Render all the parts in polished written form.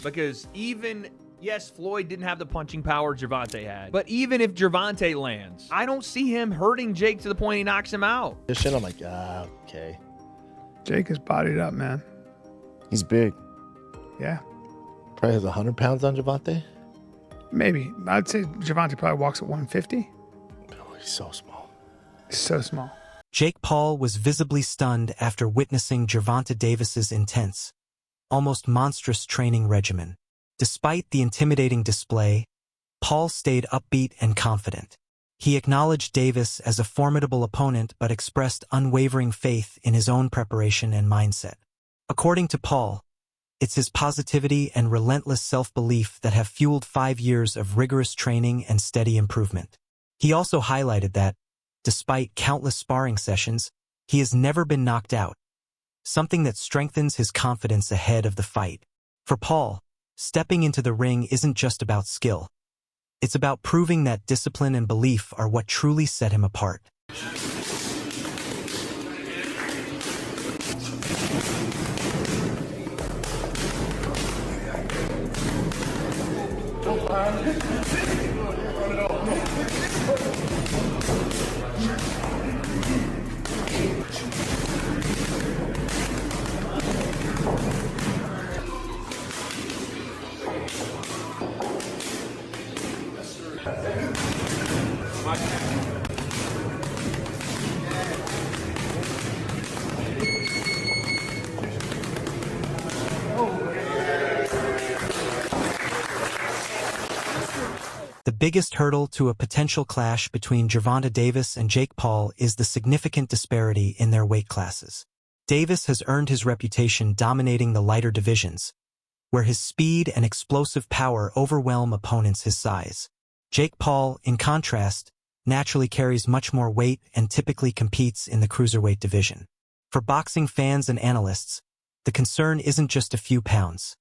Because even, yes, Floyd didn't have the punching power Gervonta had, but even if Gervonta lands, I don't see him hurting Jake to the point he knocks him out. This shit, I'm like, okay. Jake is bodied up, man. He's big. Yeah. Probably has 100 pounds on Gervonta. Maybe. I'd say Gervonta probably walks at 150. Oh, he's so small. So small. Jake Paul was visibly stunned after witnessing Gervonta Davis's intense, almost monstrous training regimen. Despite the intimidating display, Paul stayed upbeat and confident. He acknowledged Davis as a formidable opponent but expressed unwavering faith in his own preparation and mindset. According to Paul, it's his positivity and relentless self-belief that have fueled 5 years of rigorous training and steady improvement. He also highlighted that, despite countless sparring sessions, he has never been knocked out, something that strengthens his confidence ahead of the fight. For Paul, stepping into the ring isn't just about skill. It's about proving that discipline and belief are what truly set him apart. The biggest hurdle to a potential clash between Gervonta Davis and Jake Paul is the significant disparity in their weight classes. Davis has earned his reputation dominating the lighter divisions, where his speed and explosive power overwhelm opponents his size. Jake Paul, in contrast, naturally carries much more weight and typically competes in the cruiserweight division. For boxing fans and analysts, the concern isn't just a few pounds.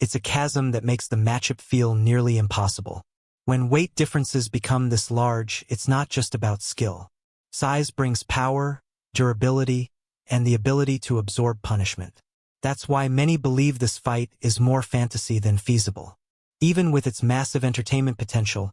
It's a chasm that makes the matchup feel nearly impossible. When weight differences become this large, it's not just about skill. Size brings power, durability, and the ability to absorb punishment. That's why many believe this fight is more fantasy than feasible. Even with its massive entertainment potential,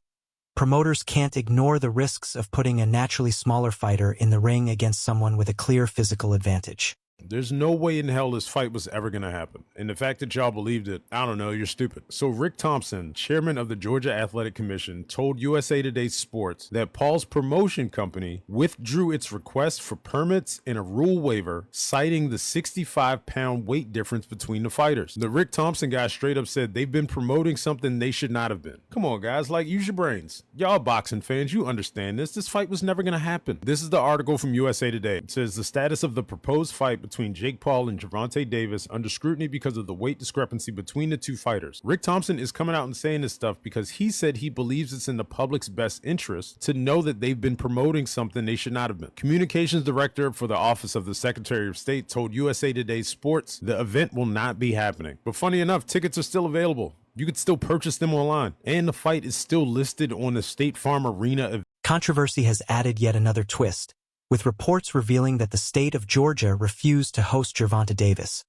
promoters can't ignore the risks of putting a naturally smaller fighter in the ring against someone with a clear physical advantage. There's no way in hell this fight was ever going to happen. And the fact that y'all believed it, I don't know, you're stupid. So Rick Thompson, chairman of the Georgia Athletic Commission, told USA Today Sports that Paul's promotion company withdrew its request for permits and a rule waiver, citing the 65-pound weight difference between the fighters. The Rick Thompson guy straight up said they've been promoting something they should not have been. Come on, guys, like, use your brains. Y'all boxing fans, you understand this. This fight was never going to happen. This is the article from USA Today. It says the status of the proposed fight between Jake Paul and Gervonta Davis under scrutiny because of the weight discrepancy between the two fighters. Rick Thompson is coming out and saying this stuff because he said he believes it's in the public's best interest to know that they've been promoting something they should not have been. Communications director for the Office of the Secretary of State told USA Today Sports the event will not be happening. But funny enough, tickets are still available. You could still purchase them online, and the fight is still listed on the State Farm Arena event. Controversy has added yet another twist, with reports revealing that the state of Georgia refused to host Gervonta Davis,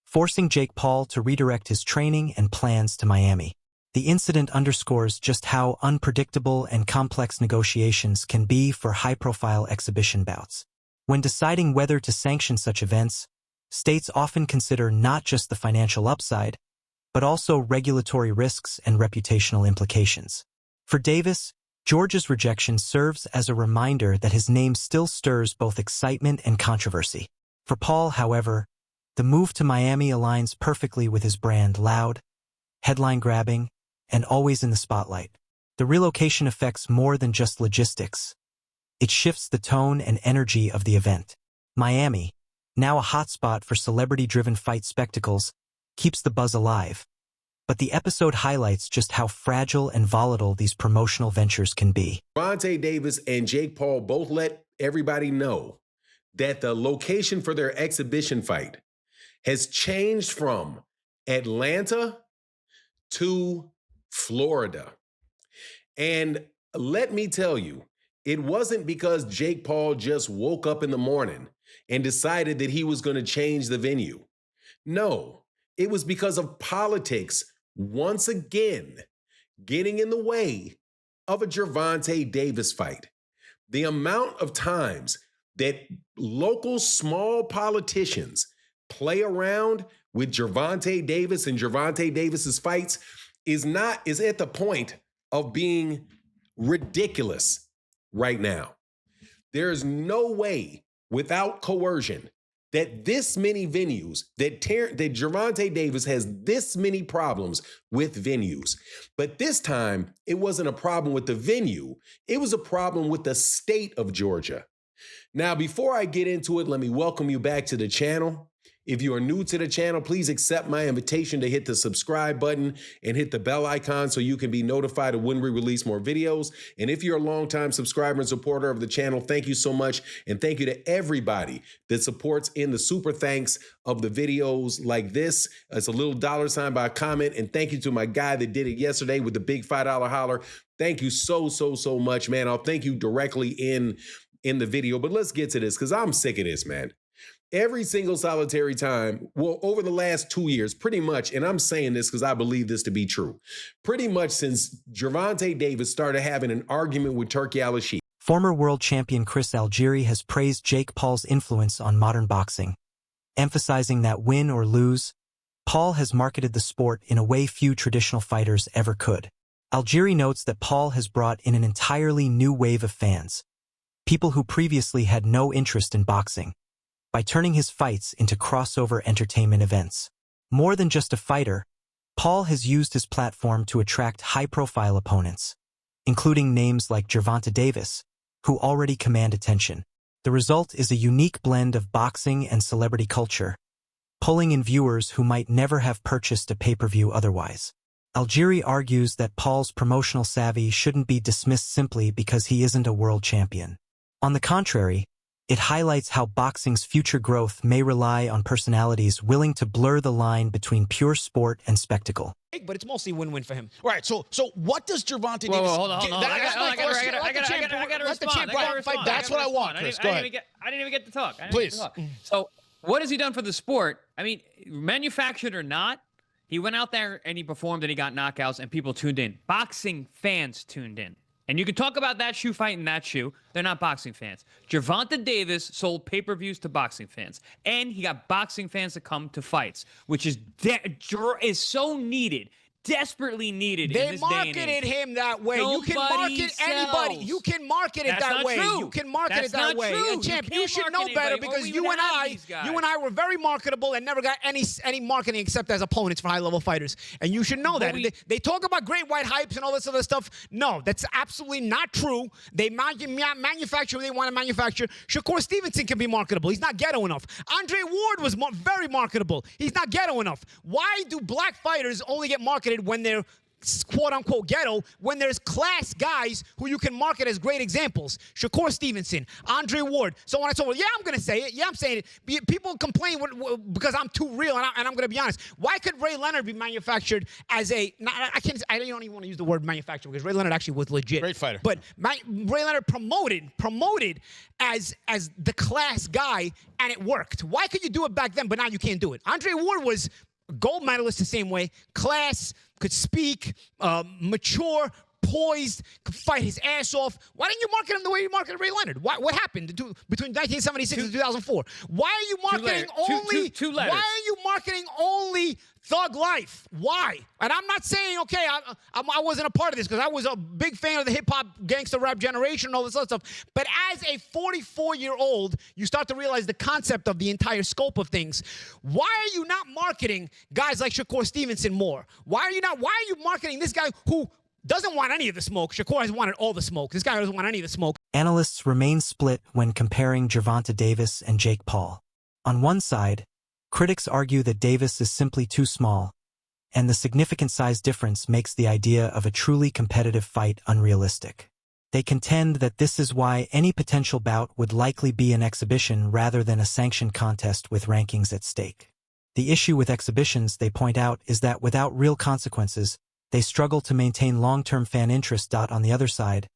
forcing Jake Paul to redirect his training and plans to Miami. The incident underscores just how unpredictable and complex negotiations can be for high-profile exhibition bouts. When deciding whether to sanction such events, states often consider not just the financial upside, but also regulatory risks and reputational implications. For Davis, Georgia's rejection serves as a reminder that his name still stirs both excitement and controversy. For Paul, however, the move to Miami aligns perfectly with his brand: loud, headline-grabbing, and always in the spotlight. The relocation affects more than just logistics. It shifts the tone and energy of the event. Miami, now a hotspot for celebrity-driven fight spectacles, keeps the buzz alive. But the episode highlights just how fragile and volatile these promotional ventures can be. Gervonta Davis and Jake Paul both let everybody know that the location for their exhibition fight has changed from Atlanta to Florida. And let me tell you, It wasn't because Jake Paul just woke up in the morning and decided that he was going to change the venue. No, it was because of politics once again getting in the way of a Gervonta Davis fight. The amount of times that local small politicians play around with Gervonta Davis and Gervonta Davis's fights is at the point of being ridiculous right now. There is no way without coercion that this many venues, that Gervonta Davis has this many problems with venues. But this time, it wasn't a problem with the venue. It was a problem with the state of Georgia. Now, before I get into it, let me welcome you back to the channel. If you are new to the channel, please accept my invitation to hit the subscribe button and hit the bell icon so you can be notified of when we release more videos. And if you're a longtime subscriber and supporter of the channel, thank you so much. And thank you to everybody that supports in the super thanks of the videos like this. It's a little $ by a comment. And thank you to my guy that did it yesterday with the big $5 holler. Thank you so much, man. I'll thank you directly in the video. But let's get to this because I'm sick of this, man. Every single solitary time, well, over the last 2 years, pretty much, and I'm saying this because I believe this to be true, pretty much since Gervonta Davis started having an argument with Turki Al-Sheikh. Former world champion Chris Algieri has praised Jake Paul's influence on modern boxing, emphasizing that win or lose, Paul has marketed the sport in a way few traditional fighters ever could. Algieri notes that Paul has brought in an entirely new wave of fans, people who previously had no interest in boxing, by turning his fights into crossover entertainment events. More than just a fighter, Paul has used his platform to attract high-profile opponents, including names like Gervonta Davis, who already command attention. The result is a unique blend of boxing and celebrity culture, pulling in viewers who might never have purchased a pay-per-view otherwise. Algieri argues that Paul's promotional savvy shouldn't be dismissed simply because he isn't a world champion. On the contrary, it highlights how boxing's future growth may rely on personalities willing to blur the line between pure sport and spectacle. But it's mostly win-win for him. Right. So what does Gervonta Davis? Hold on. I got to respond. That's what I want, Chris. Go ahead. I didn't even get to talk. Please. So what has he done for the sport? I mean, manufactured or not, he went out there and he performed and he got knockouts and people tuned in. Boxing fans tuned in. And you can talk about that shoe fight and that shoe. They're not boxing fans. Gervonta Davis sold pay-per-views to boxing fans. And he got boxing fans to come to fights, which is so needed. Desperately needed in this day and age. They marketed him that way. You can market anybody. You can market it that way. You can market it that way. And champ, you should know better because you and I were very marketable and never got any marketing except as opponents for high-level fighters. And you should know that. They talk about great white hypes and all this other stuff. No, that's absolutely not true. They manufacture what they want to manufacture. Shakur Stevenson can be marketable. He's not ghetto enough. Andre Ward was very marketable. He's not ghetto enough. Why do black fighters only get marketed when they're quote-unquote ghetto, when there's class guys who you can market as great examples? Shakur Stevenson, Andre Ward, so on and so forth. Yeah, I'm going to say it. Yeah, I'm saying it. People complain because I'm too real, and I'm going to be honest. Why could Ray Leonard be manufactured as a... I don't even want to use the word manufactured because Ray Leonard actually was legit. Great fighter. But Ray Leonard promoted as the class guy, and it worked. Why could you do it back then, but now you can't do it? Andre Ward was gold medalist the same way, class, could speak, mature, poised, could fight his ass off. Why didn't you market him the way you marketed Ray Leonard? What happened between 1976 and 2004? Why are you marketing Why are you marketing only Thug Life? Why? And I'm not saying, okay, I wasn't a part of this because I was a big fan of the hip-hop gangster rap generation and all this other stuff. But as a 44-year-old, you start to realize the concept of the entire scope of things. Why are you not marketing guys like Shakur Stevenson more? Why are you marketing this guy who doesn't want any of the smoke? Shakur has wanted all the smoke. This guy doesn't want any of the smoke. Analysts remain split when comparing Gervonta Davis and Jake Paul. On one side, critics argue that Davis is simply too small, and the significant size difference makes the idea of a truly competitive fight unrealistic. They contend that this is why any potential bout would likely be an exhibition rather than a sanctioned contest with rankings at stake. The issue with exhibitions, they point out, is that without real consequences, they struggle to maintain long-term fan interest. On the other side,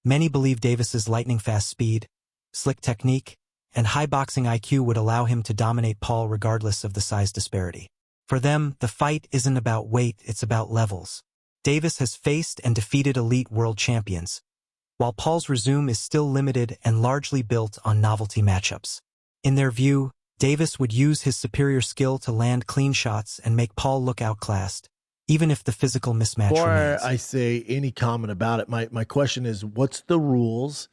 Many believe Davis's lightning-fast speed, slick technique, and high boxing IQ would allow him to dominate Paul regardless of the size disparity. For them, the fight isn't about weight, it's about levels. Davis has faced and defeated elite world champions, while Paul's resume is still limited and largely built on novelty matchups. In their view, Davis would use his superior skill to land clean shots and make Paul look outclassed, even if the physical mismatch remains. Before I say any comment about it, my question is, what's the rules?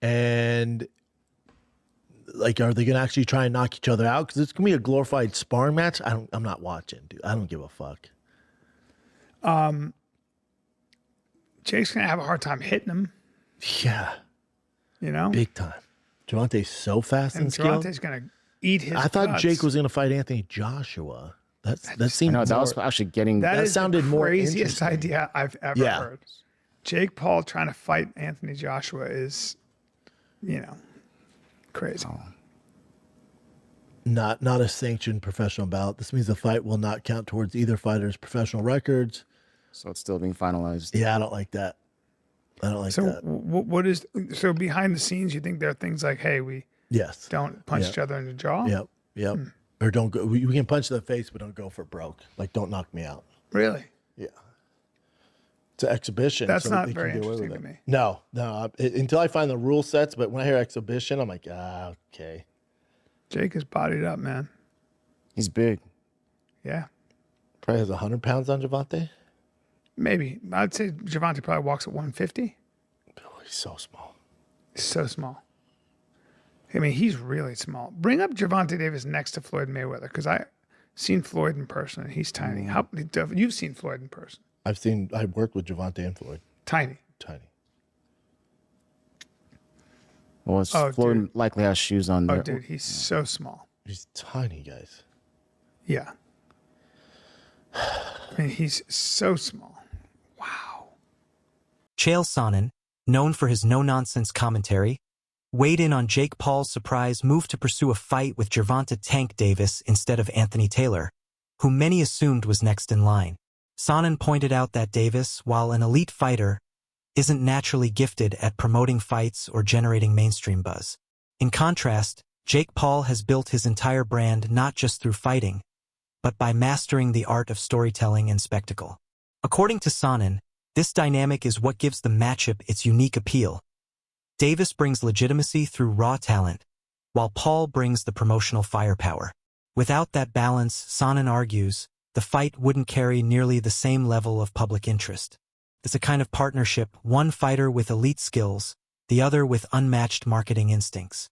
And like, are they going to actually try and knock each other out? Because it's going to be a glorified sparring match. I'm not watching, dude. I don't give a fuck. Jake's going to have a hard time hitting him. Yeah. You know? Big time. Gervonta's so fast and skilled. Gervonta's going to eat his I thought guts. Jake was going to fight Anthony Joshua. That seemed No, that was actually getting. That sounded the more craziest interesting. idea I've ever heard. Jake Paul trying to fight Anthony Joshua is, crazy. Oh. Not a sanctioned professional bout. This means the fight will not count towards either fighter's professional records. So it's still being finalized. Yeah, I don't like that. I don't like that. What is so behind the scenes? You think there are things like, hey, we Yes. don't punch each other in the jaw? Yep. Or don't go. We can punch in the face, but don't go for broke. Like, don't knock me out. Really? Yeah. It's an exhibition. That's so not they very can get away interesting with to it. me. No. Until I find the rule sets, but when I hear exhibition, I'm like, okay. Jake is bodied up, man. He's big. Yeah. Probably has 100 pounds on Gervonta. Maybe. I'd say Gervonta probably walks at 150. Oh, he's so small. He's so small. I mean, he's really small. Bring up Gervonta Davis next to Floyd Mayweather, because I've seen Floyd in person, and he's tiny. You've seen Floyd in person. I've worked with Gervonta and Floyd. Tiny. Well, Floyd likely has shoes on there. Oh, dude, he's so small. He's tiny, guys. Yeah. I mean, he's so small. Wow. Chael Sonnen, known for his no-nonsense commentary, weighed in on Jake Paul's surprise move to pursue a fight with Gervonta "Tank" Davis instead of Anthony Taylor, who many assumed was next in line. Sonnen pointed out that Davis, while an elite fighter, isn't naturally gifted at promoting fights or generating mainstream buzz. In contrast, Jake Paul has built his entire brand not just through fighting, but by mastering the art of storytelling and spectacle. According to Sonnen, this dynamic is what gives the matchup its unique appeal. Davis brings legitimacy through raw talent, while Paul brings the promotional firepower. Without that balance, Sonnen argues, the fight wouldn't carry nearly the same level of public interest. It's a kind of partnership, one fighter with elite skills, the other with unmatched marketing instincts.